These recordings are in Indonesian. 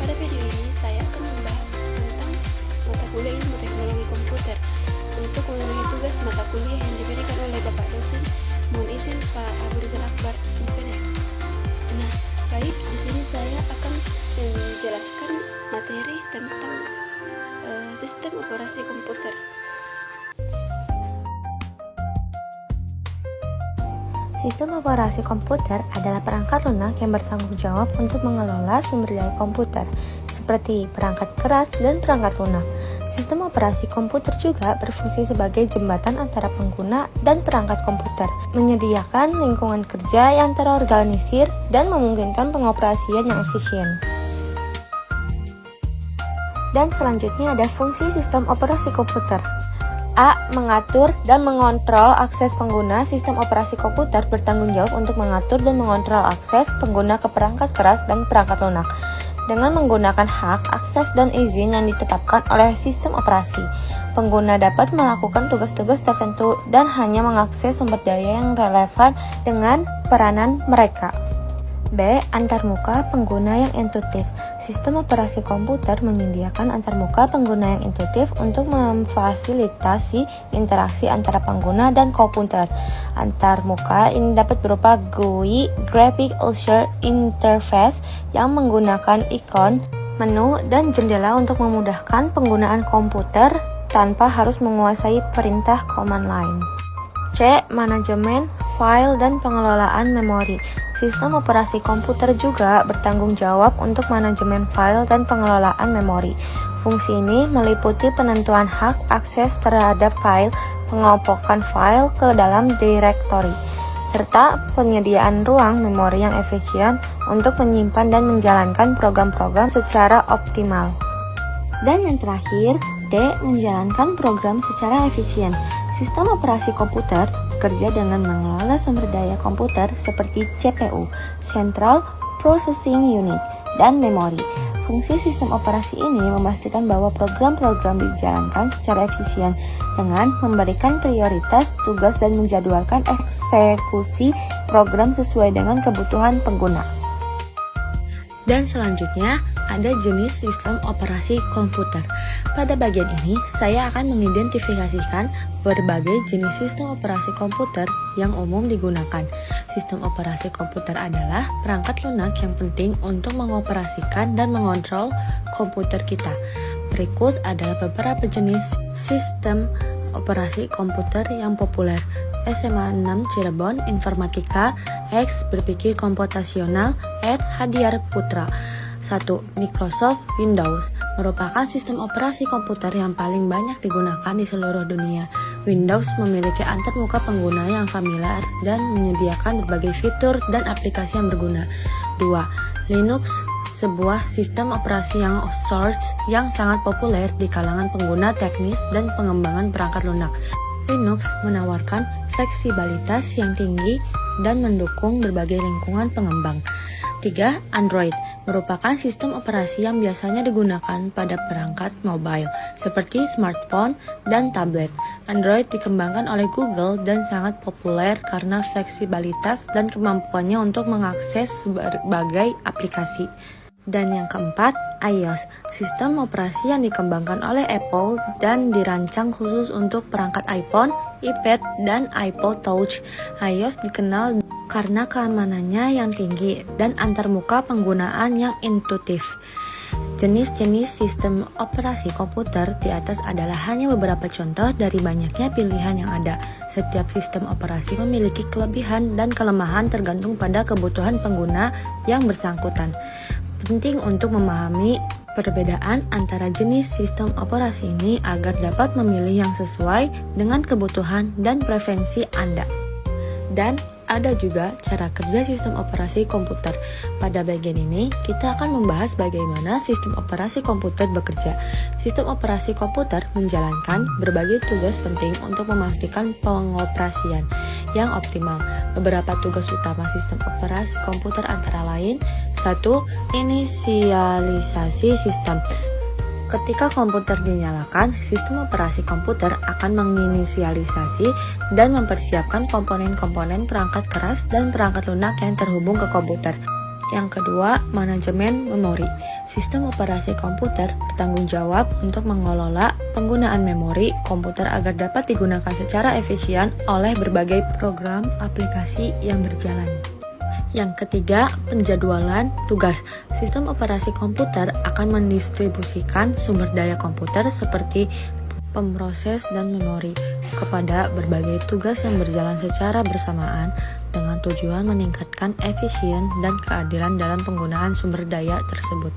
Pada video ini saya akan membahas tentang mata kuliah ilmu teknologi komputer. Untuk memenuhi tugas mata kuliah yang diberikan oleh Bapak dosen, mohon izin Pak Abu Rizal Akbar, MPN. Nah, baik, di sini saya akan menjelaskan materi tentang sistem operasi komputer. Sistem operasi komputer adalah perangkat lunak yang bertanggung jawab untuk mengelola sumber daya komputer, seperti perangkat keras dan perangkat lunak. Sistem operasi komputer juga berfungsi sebagai jembatan antara pengguna dan perangkat komputer, menyediakan lingkungan kerja yang terorganisir dan memungkinkan pengoperasian yang efisien. Dan selanjutnya ada fungsi sistem operasi komputer. A. Mengatur dan mengontrol akses pengguna. Sistem operasi komputer bertanggung jawab untuk mengatur dan mengontrol akses pengguna ke perangkat keras dan perangkat lunak dengan menggunakan hak, akses, dan izin yang ditetapkan oleh sistem operasi. Pengguna dapat melakukan tugas-tugas tertentu dan hanya mengakses sumber daya yang relevan dengan peranan mereka. B. Antarmuka pengguna yang intuitif. Sistem operasi komputer menyediakan antarmuka pengguna yang intuitif untuk memfasilitasi interaksi antara pengguna dan komputer. Antarmuka ini dapat berupa GUI, Graphic User Interface, yang menggunakan ikon, menu, dan jendela untuk memudahkan penggunaan komputer tanpa harus menguasai perintah command line. C. Manajemen file dan pengelolaan memori. Sistem operasi komputer juga bertanggung jawab untuk manajemen file dan pengelolaan memori. Fungsi ini meliputi penentuan hak akses terhadap file, pengelompokan file ke dalam direktori, serta penyediaan ruang memori yang efisien untuk menyimpan dan menjalankan program-program secara optimal. Dan yang terakhir, D. Menjalankan program secara efisien. Sistem operasi komputer bekerja dengan mengelola sumber daya komputer seperti CPU, Central Processing Unit, dan memori. Fungsi sistem operasi ini memastikan bahwa program-program dijalankan secara efisien dengan memberikan prioritas tugas dan menjadwalkan eksekusi program sesuai dengan kebutuhan pengguna. Dan selanjutnya, ada jenis sistem operasi komputer. Pada bagian ini, saya akan mengidentifikasikan berbagai jenis sistem operasi komputer yang umum digunakan. Sistem operasi komputer adalah perangkat lunak yang penting untuk mengoperasikan dan mengontrol komputer kita. Berikut adalah beberapa jenis sistem operasi komputer yang populer. SMA 6 Cirebon, Informatika, X Berpikir Komputasional, Hadiar Putra. 1. Microsoft Windows merupakan sistem operasi komputer yang paling banyak digunakan di seluruh dunia. Windows memiliki antarmuka pengguna yang familiar dan menyediakan berbagai fitur dan aplikasi yang berguna. 2. Linux, sebuah sistem operasi yang source yang sangat populer di kalangan pengguna teknis dan pengembangan perangkat lunak. Linux menawarkan fleksibilitas yang tinggi dan mendukung berbagai lingkungan pengembang. 3. Android merupakan sistem operasi yang biasanya digunakan pada perangkat mobile seperti smartphone dan tablet. Android dikembangkan oleh Google dan sangat populer karena fleksibilitas dan kemampuannya untuk mengakses berbagai aplikasi. Dan yang keempat, iOS, sistem operasi yang dikembangkan oleh Apple dan dirancang khusus untuk perangkat iPhone, iPad, dan iPod Touch. iOS dikenal karena keamanannya yang tinggi dan antarmuka penggunaan yang intuitif. Jenis-jenis sistem operasi komputer di atas adalah hanya beberapa contoh dari banyaknya pilihan yang ada. Setiap sistem operasi memiliki kelebihan dan kelemahan tergantung pada kebutuhan pengguna yang bersangkutan. Penting untuk memahami perbedaan antara jenis sistem operasi ini agar dapat memilih yang sesuai dengan kebutuhan dan preferensi Anda. Dan ada juga cara kerja sistem operasi komputer. Pada bagian ini, kita akan membahas bagaimana sistem operasi komputer bekerja. Sistem operasi komputer menjalankan berbagai tugas penting untuk memastikan pengoperasian yang optimal. Beberapa tugas utama sistem operasi komputer antara lain: 1. Inisialisasi sistem. Ketika komputer dinyalakan, sistem operasi komputer akan menginisialisasi dan mempersiapkan komponen-komponen perangkat keras dan perangkat lunak yang terhubung ke komputer. Yang kedua, manajemen memori. Sistem operasi komputer bertanggung jawab untuk mengelola penggunaan memori komputer agar dapat digunakan secara efisien oleh berbagai program aplikasi yang berjalan. Yang ketiga, penjadwalan tugas. Sistem operasi komputer akan mendistribusikan sumber daya komputer seperti pemroses dan memori kepada berbagai tugas yang berjalan secara bersamaan dengan tujuan meningkatkan efisien dan keadilan dalam penggunaan sumber daya tersebut.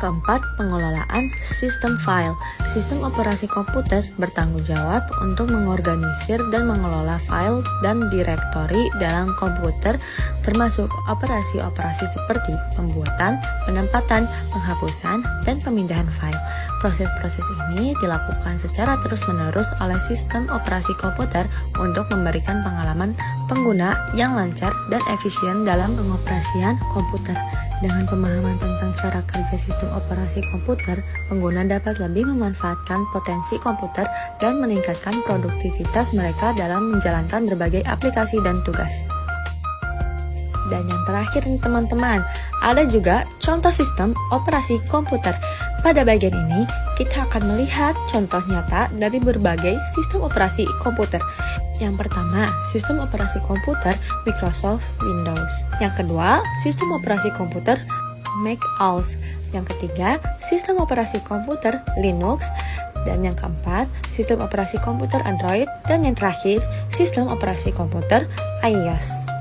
Keempat, pengelolaan sistem file. Sistem operasi komputer bertanggung jawab untuk mengorganisir dan mengelola file dan direktori dalam komputer, termasuk operasi-operasi seperti pembuatan, penempatan, penghapusan, dan pemindahan file. Proses-proses ini dilakukan secara terus-menerus oleh sistem operasi komputer untuk memberikan pengalaman pengguna yang lancar dan efisien dalam pengoperasian komputer. Dengan pemahaman tentang cara kerja sistem operasi komputer, pengguna dapat lebih memanfaatkan potensi komputer dan meningkatkan produktivitas mereka dalam menjalankan berbagai aplikasi dan tugas. Dan yang terakhir nih teman-teman, ada juga contoh sistem operasi komputer. Pada bagian ini, kita akan melihat contoh nyata dari berbagai sistem operasi komputer. Yang pertama, sistem operasi komputer Microsoft Windows. Yang kedua, sistem operasi komputer Mac OS. Yang ketiga, sistem operasi komputer Linux. Dan yang keempat, sistem operasi komputer Android. Dan yang terakhir, sistem operasi komputer iOS.